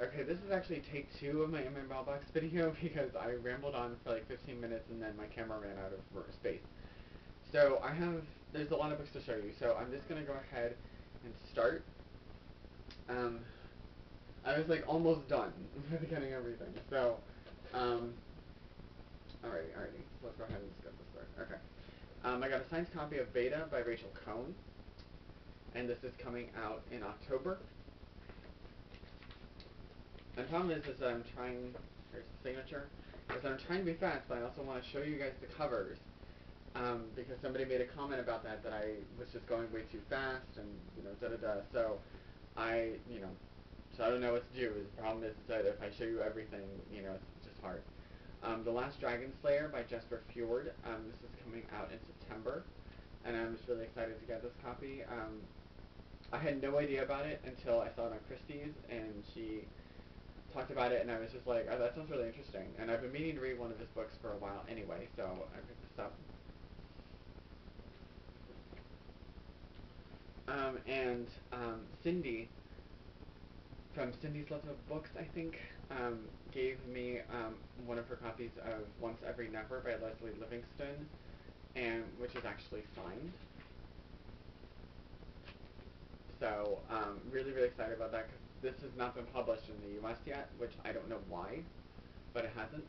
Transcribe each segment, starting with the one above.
Okay, this is actually take two of my in my mailbox video because I rambled on for like 15 minutes and then my camera ran out of space. So there's a lot of books to show you, so I'm just going to go ahead and start. Um, I was like almost done with getting everything, so, alrighty, so let's go ahead and just get this started. Okay. I got a signed copy of Beta by Rachel Cohn, and this is coming out in October. And the problem is that I'm trying, here's the signature, is that I'm trying to be fast, but I also want to show you guys the covers, because somebody made a comment about that I was just going way too fast, and, da-da-da, so so I don't know what to do. The problem is that if I show you everything, it's just hard. The Last Dragon Slayer by Jesper Fjord, this is coming out in September, and I'm just really excited to get this copy. I had no idea about it until I saw it on Christie's, and she talked about it, and I was just like, oh, that sounds really interesting. And I've been meaning to read one of his books for a while anyway, so I picked this up. Cindy, from Cindy's Love of Books, I think, gave me one of her copies of Once Every Never by Leslie Livingston, and which is actually signed. So, really, really excited about that because this has not been published in the U.S. yet, which I don't know why, but it hasn't.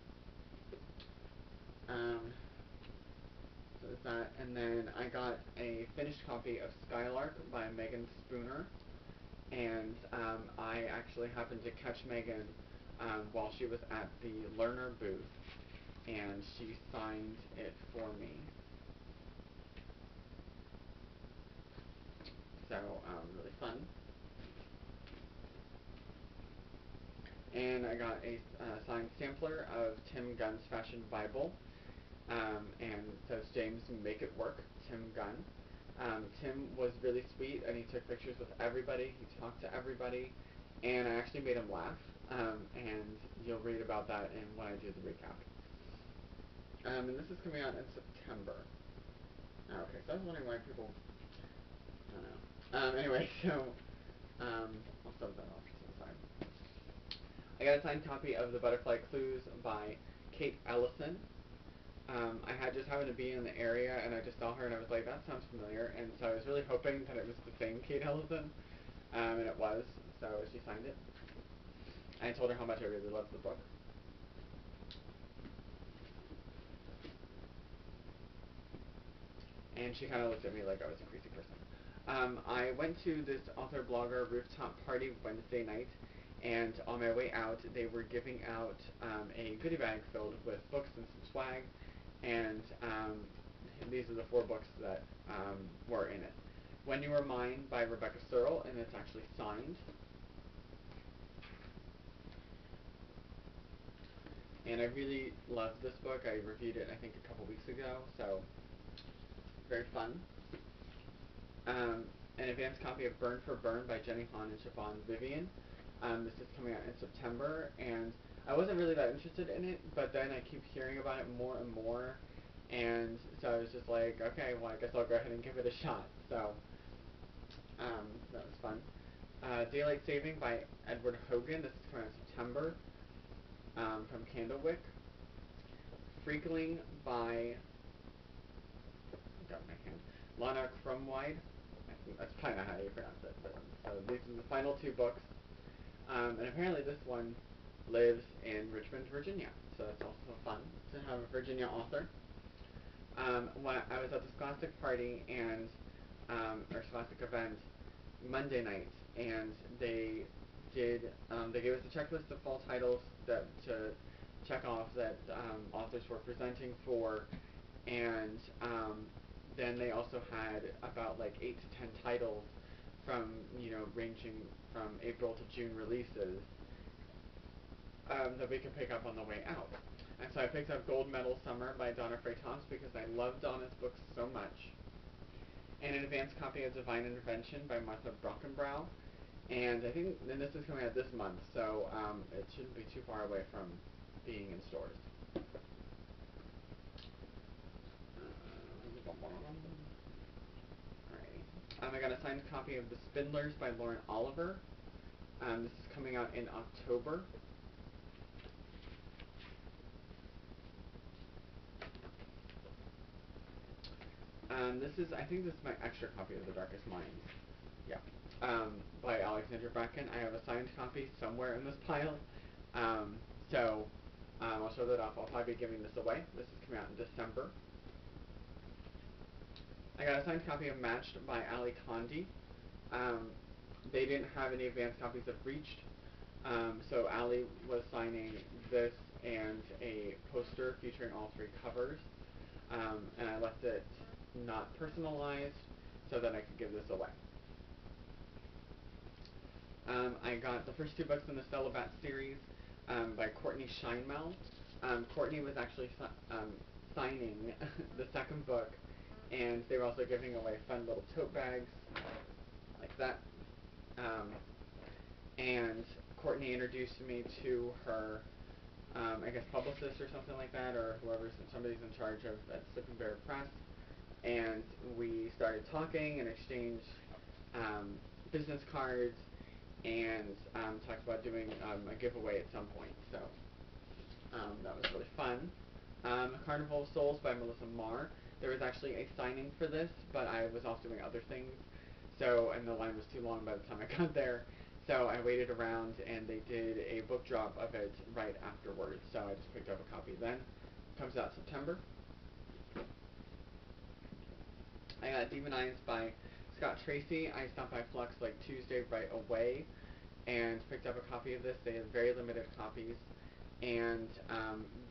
So there's that, and then I got a finished copy of Skylark by Megan Spooner, and I actually happened to catch Megan while she was at the Learner booth, and she signed it for me. So, really fun. And I got a signed sampler of Tim Gunn's Fashion Bible, and it says James Make It Work, Tim Gunn. Tim was really sweet, and he took pictures with everybody, he talked to everybody, and I actually made him laugh, and you'll read about that when I do the recap. And this is coming out in September. Okay, so I was wondering why people, I don't know. Anyway, so, I'll stop that off to the side. I got a signed copy of The Butterfly Clues by Kate Ellison. I had just happened to be in the area, and I just saw her, and I was like, that sounds familiar, and so I was really hoping that it was the same Kate Ellison, and it was, so she signed it. I told her how much I really loved the book. And she kind of looked at me like I was a crazy person. I went to this author blogger rooftop party Wednesday night, and on my way out, they were giving out a goodie bag filled with books and some swag, and these are the 4 books that were in it. When You Were Mine by Rebecca Searle, and it's actually signed. And I really love this book. I reviewed it, I think, a couple weeks ago, so very fun. An advanced copy of Burn for Burn by Jenny Han and Siobhan Vivian. This is coming out in September, and I wasn't really that interested in it, but then I keep hearing about it more and more, and so I was just like, okay, well, I guess I'll go ahead and give it a shot. So, that was fun. Daylight Saving by Edward Hogan. This is coming out in September, from Candlewick. Freakling by, got my hand, Lana Crumwide. That's probably not how you pronounce it. But, so these are the final 2 books. And apparently this one lives in Richmond, Virginia. So that's also fun to have a Virginia author. When I was at the Scholastic party and, or Scholastic event Monday night, and they gave us a checklist of fall titles to check off that authors were presenting for, and then they also had about like 8 to 10 titles from, ranging from April to June releases that we could pick up on the way out. And so I picked up Gold Medal Summer by Donna Frey-Thompson because I love Donna's books so much. And an advanced copy of Divine Intervention by Martha Brockenbrough. And I think this is coming out this month, so it shouldn't be too far away from being in stores. Alrighty. I got a signed copy of The Spindlers by Lauren Oliver. This is coming out in October. I think this is my extra copy of The Darkest Minds. Yeah. By Alexandra Bracken. I have a signed copy somewhere in this pile. Um, so, I'll show that off. I'll probably be giving this away. This is coming out in December. I got a signed copy of Matched by Ali Condi. They didn't have any advanced copies of Reached. So Ali was signing this and a poster featuring all 3 covers. And I left it not personalized so that I could give this away. I got the first 2 books in the Stella Bat series by Courtney Scheinmel. Courtney was actually signing the 2nd book, and they were also giving away fun little tote bags like that. And Courtney introduced me to her, I guess, publicist or something like that, or somebody's in charge of at Sleeping Bear Press. And we started talking and exchanged business cards and talked about doing a giveaway at some point. So that was really fun. Carnival of Souls by Melissa Marr. There was actually a signing for this, but I was off doing other things, and the line was too long by the time I got there. So I waited around, and they did a book drop of it right afterwards. So I just picked up a copy then. Comes out September. I got Demonized by Scott Tracy. I stopped by Flux like Tuesday right away and picked up a copy of this. They had very limited copies. And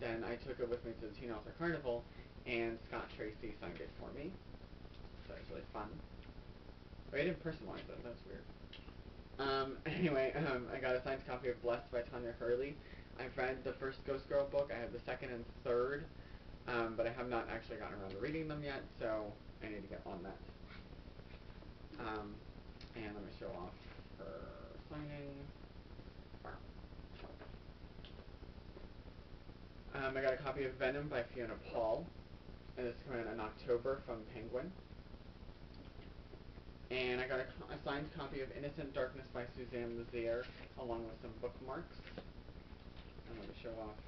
then I took it with me to the Teen Author Carnival, and Scott Tracy signed it for me. So it was really fun. But I didn't personalize it. That's weird. Anyway, I got a signed copy of Blessed by Tanya Hurley. I've read the first Ghost Girl book. I have the 2nd and 3rd, but I have not actually gotten around to reading them yet, so I need to get on that. And let me show off her signing. I got a copy of Venom by Fiona Paul, and it's coming out in October from Penguin. And I got a signed copy of Innocent Darkness by Suzanne Lazier, along with some bookmarks. And let me show off.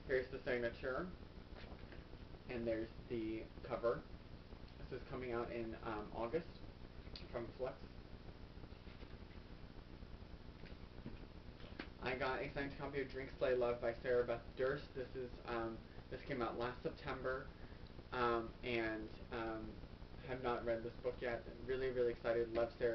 Here's the signature, and there's the cover. This is coming out in August from Flux. I got a signed copy of Drink, Slay, Love by Sarah Beth Durst. This came out last September, and have not read this book yet. Really, really excited. Love Sarah.